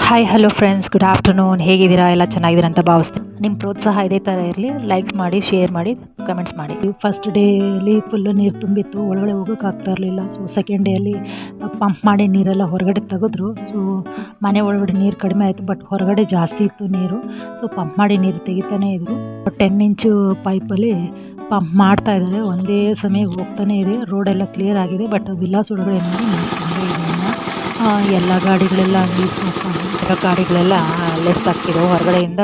Hi hello friends, good afternoon. ಹೇಗಿದ್ದೀರಾ? ಎಲ್ಲ ಚೆನ್ನಾಗಿದ್ದೀರಾ ಅಂತ ಭಾವಿಸ್ತೀನಿ. ನಿಮ್ಮ ಪ್ರೋತ್ಸಾಹ ಇದೇ ಥರ ಇರಲಿ. ಲೈಕ್ ಮಾಡಿ, ಶೇರ್ ಮಾಡಿ, ಕಮೆಂಟ್ಸ್ ಮಾಡಿ. ಫಸ್ಟ್ ಡೇಲಿ ಫುಲ್ಲು ನೀರು ತುಂಬಿತ್ತು, ಒಳಗಡೆ ಹೋಗೋಕ್ಕಾಗ್ತಾ ಇರಲಿಲ್ಲ. ಸೊ ಸೆಕೆಂಡ್ ಡೇಯಲ್ಲಿ ಪಂಪ್ ಮಾಡಿ ನೀರೆಲ್ಲ ಹೊರಗಡೆ ತೆಗೆದ್ರು. ಸೊ ಮನೆ ಒಳಗಡೆ ನೀರು ಕಡಿಮೆ ಆಯಿತು, ಬಟ್ ಹೊರಗಡೆ ಜಾಸ್ತಿ ಇತ್ತು ನೀರು. ಸೊ ಪಂಪ್ ಮಾಡಿ ನೀರು ತೆಗಿತಾನೇ ಇದ್ರು. 10 ಇಂಚು ಪೈಪಲ್ಲಿ ಪಂಪ್ ಮಾಡ್ತಾ ಇದ್ದಾರೆ. ಒಂದೇ ಸಮಯ ಹೋಗ್ತಾನೆ ಇದೆ. ರೋಡೆಲ್ಲ ಕ್ಲಿಯರ್ ಆಗಿದೆ, ಬಟ್ ವಿಲಾಸ್ ಒಳಗಡೆ ನೋಡಿ ನೀರು ತುಂಬ ಇದೆ. ಎಲ್ಲ ಗಾಡಿಗಳೆಲ್ಲ ಗಾಡಿಗಳೆಲ್ಲ ಲೆಸ್ ಆಗ್ತಿದೆ. ಹೊರಗಡೆಯಿಂದ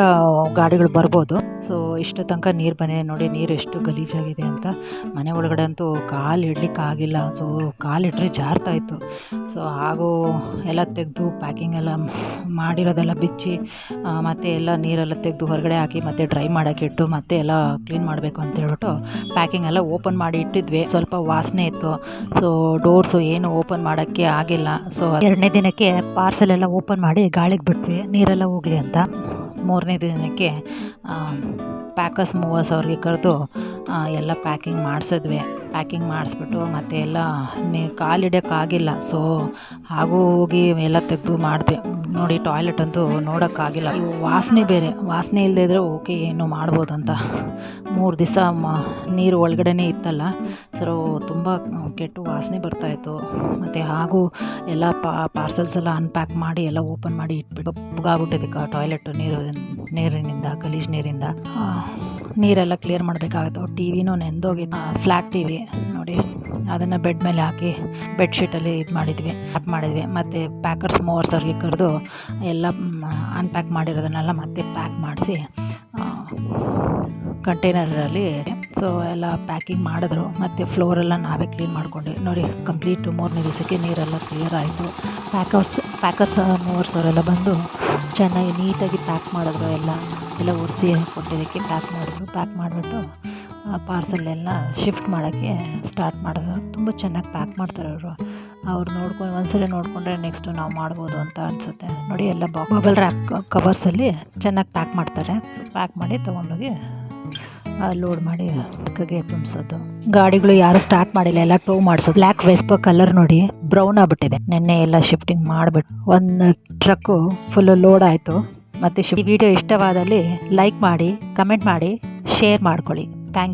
ಗಾಡಿಗಳು ಬರ್ಬೋದು. ಸೊ ಇಷ್ಟು ತನಕ ನೀರು ಬಂದಿದೆ ನೋಡಿ. ನೀರು ಎಷ್ಟು ಗಲೀಜಾಗಿದೆ ಅಂತ. ಮನೆ ಒಳಗಡೆ ಅಂತೂ ಕಾಲು ಇಡ್ಲಿಕ್ಕೆ ಆಗಿಲ್ಲ. ಸೊ ಕಾಲಿಟ್ರೆ ಜಾರ್ತಾಯಿತ್ತು. ಸೊ ಹಾಗೂ ಎಲ್ಲ ತೆಗೆದು ಪ್ಯಾಕಿಂಗ್ ಎಲ್ಲ ಮಾಡಿರೋದೆಲ್ಲ ಬಿಚ್ಚಿ ಮತ್ತು ಎಲ್ಲ ನೀರೆಲ್ಲ ತೆಗೆದು ಹೊರಗಡೆ ಹಾಕಿ ಮತ್ತು ಡ್ರೈ ಮಾಡೋಕ್ಕೆ ಇಟ್ಟು ಮತ್ತೆ ಎಲ್ಲ ಕ್ಲೀನ್ ಮಾಡಬೇಕು ಅಂತ ಹೇಳ್ಬಿಟ್ಟು ಪ್ಯಾಕಿಂಗ್ ಎಲ್ಲ ಓಪನ್ ಮಾಡಿ ಇಟ್ಟಿದ್ವಿ. ಸ್ವಲ್ಪ ವಾಸನೆ ಇತ್ತು. ಸೊ ಡೋರ್ಸು ಏನು ಓಪನ್ ಮಾಡೋಕ್ಕೆ ಆಗಿಲ್ಲ. ಸೊ 2ನೇ ದಿನಕ್ಕೆ ಪಾರ್ಸೆಲ್ ಎಲ್ಲ ಓಪನ್ ಮಾಡಿ ಗಾಳಿಗೆ ಬಿಟ್ವಿ, ನೀರೆಲ್ಲ ಹೋಗಲಿ ಅಂತ. 3ನೇ ದಿನಕ್ಕೆ ಪ್ಯಾಕರ್ಸ್ ಮೂವರ್ಸ್ ಅವ್ರಿಗೆ ಕರೆದು ಎಲ್ಲ ಪ್ಯಾಕಿಂಗ್ ಮಾಡಿಸಿದ್ವಿ. ಪ್ಯಾಕಿಂಗ್ ಮಾಡಿಸ್ಬಿಟ್ಟು ಮತ್ತೆ ಎಲ್ಲ ಕಾಲಿಡೋಕ್ಕಾಗಿಲ್ಲ. ಸೊ ಹಾಗೂ ಹೋಗಿ ಎಲ್ಲ ತೆಗೆದು ಮಾಡಿದ್ವಿ ನೋಡಿ. ಟಾಯ್ಲೆಟ್ ಅಂತೂ ನೋಡೋಕ್ಕಾಗಿಲ್ಲ. ವಾಸನೆ ಬೇರೆ, ವಾಸನೆ ಇಲ್ಲದೇ ಇದ್ದರೆ ಓಕೆ, ಏನು ಮಾಡ್ಬೋದು ಅಂತ. 3 ದಿವಸ ನೀರು ಒಳಗಡೆನೇ ಇತ್ತಲ್ಲ. ಸೊ ತುಂಬ ಕೆಟ್ಟು ವಾಸನೆ ಬರ್ತಾಯಿತ್ತು. ಮತ್ತು ಹಾಗೂ ಎಲ್ಲ ಪಾರ್ಸಲ್ಸ್ ಎಲ್ಲ ಅನ್ಪ್ಯಾಕ್ ಮಾಡಿ ಎಲ್ಲ ಓಪನ್ ಮಾಡಿ ಇಟ್ಬಿಟ್ಟು ಬುಗಾಗ್ಬಿಟ್ಟಿದೆ ಟಾಯ್ಲೆಟ್ ನೀರಿನಿಂದ, ಗಲೀಜು ನೀರಿಂದ. ನೀರೆಲ್ಲ ಕ್ಲಿಯರ್ ಮಾಡಬೇಕಾಗುತ್ತೆ. ಟಿ ವಿನೂ ನೆಂದೋಗಿತ್ತು, ಫ್ಲ್ಯಾಟ್ ಟಿ ವಿ ನೋಡಿ. ಅದನ್ನು ಬೆಡ್ ಮೇಲೆ ಹಾಕಿ ಬೆಡ್ಶೀಟಲ್ಲಿ ಮಾಡಿದ್ವಿ. ಮತ್ತು ಪ್ಯಾಕರ್ಸ್ ಮೂವರ್ಸ್ ಅವ್ರಿಗೆ ಕರೆದು ಎಲ್ಲ ಅನ್ಪ್ಯಾಕ್ ಮಾಡಿರೋದನ್ನೆಲ್ಲ ಮತ್ತೆ ಪ್ಯಾಕ್ ಮಾಡಿಸಿ ಕಂಟೈನರಲ್ಲಿ ಸೊ ಎಲ್ಲ ಪ್ಯಾಕಿಂಗ್ ಮಾಡಿದ್ರು. ಮತ್ತು ಫ್ಲೋರೆಲ್ಲ ನಾವೇ ಕ್ಲೀನ್ ಮಾಡ್ಕೊಂಡ್ವಿ ನೋಡಿ. ಕಂಪ್ಲೀಟು 3ನೇ ದಿವಸಕ್ಕೆ ನೀರೆಲ್ಲ ಕ್ಲಿಯರ್ ಆಯಿತು. ಪ್ಯಾಕರ್ಸ್ ಮೂವರ್ಸ್ ಅವರೆಲ್ಲ ಬಂದು ಚೆನ್ನಾಗಿ ನೀಟಾಗಿ ಪ್ಯಾಕ್ ಮಾಡಿದ್ರು. ಎಲ್ಲ ಒರೆಸಿ ಕೊಟ್ಟಿದ್ದಕ್ಕೆ ಪ್ಯಾಕ್ ಮಾಡಿದ್ರು. ಪ್ಯಾಕ್ ಮಾಡಿಬಿಟ್ಟು ಪಾರ್ಸೆಲ್ಲೆಲ್ಲ ಶಿಫ್ಟ್ ಮಾಡೋಕ್ಕೆ ಸ್ಟಾರ್ಟ್ ಮಾಡಿದ್ರು. ತುಂಬ ಚೆನ್ನಾಗಿ ಪ್ಯಾಕ್ ಮಾಡ್ತಾರೆ ಅವ್ರು ನೋಡ್ಕೊಂಡು ಒಂದ್ಸಲ ನೋಡಿಕೊಂಡ್ರೆ ನೆಕ್ಸ್ಟು ನಾವು ಮಾಡ್ಬೋದು ಅಂತ ಅನಿಸುತ್ತೆ ನೋಡಿ. ಎಲ್ಲ ಬಬಲ್ ರ್ಯಾಪ್ ಕವರ್ಸಲ್ಲಿ ಚೆನ್ನಾಗಿ ಪ್ಯಾಕ್ ಮಾಡ್ತಾರೆ. ಸೊ ಪ್ಯಾಕ್ ಮಾಡಿ ತೊಗೊಂಡೋಗಿ ಲೋಡ್ ಮಾಡಿ ಕಗೆ ತುಂಬಿಸೋದು. ಗಾಡಿಗಳು ಯಾರು ಸ್ಟಾರ್ಟ್ ಮಾಡಿಲ್ಲ, ಎಲ್ಲ ಟೋ ಮಾಡಿಸೋದು. ಬ್ಲ್ಯಾಕ್ ವೆಸ್ಪಾ ಕಲರ್ ನೋಡಿ ಬ್ರೌನ್ ಆಗಿಬಿಟ್ಟಿದೆ. ನೆನ್ನೆ ಎಲ್ಲ ಶಿಫ್ಟಿಂಗ್ ಮಾಡಿಬಿಟ್ಟು ಒಂದು ಟ್ರಕ್ಕು ಫುಲ್ಲು ಲೋಡ್ ಆಯಿತು. ಮತ್ತು ಈ ವಿಡಿಯೋ ಇಷ್ಟವಾದಲ್ಲಿ ಲೈಕ್ ಮಾಡಿ, ಕಮೆಂಟ್ ಮಾಡಿ, ಶೇರ್ ಮಾಡ್ಕೊಳ್ಳಿ. Thank you.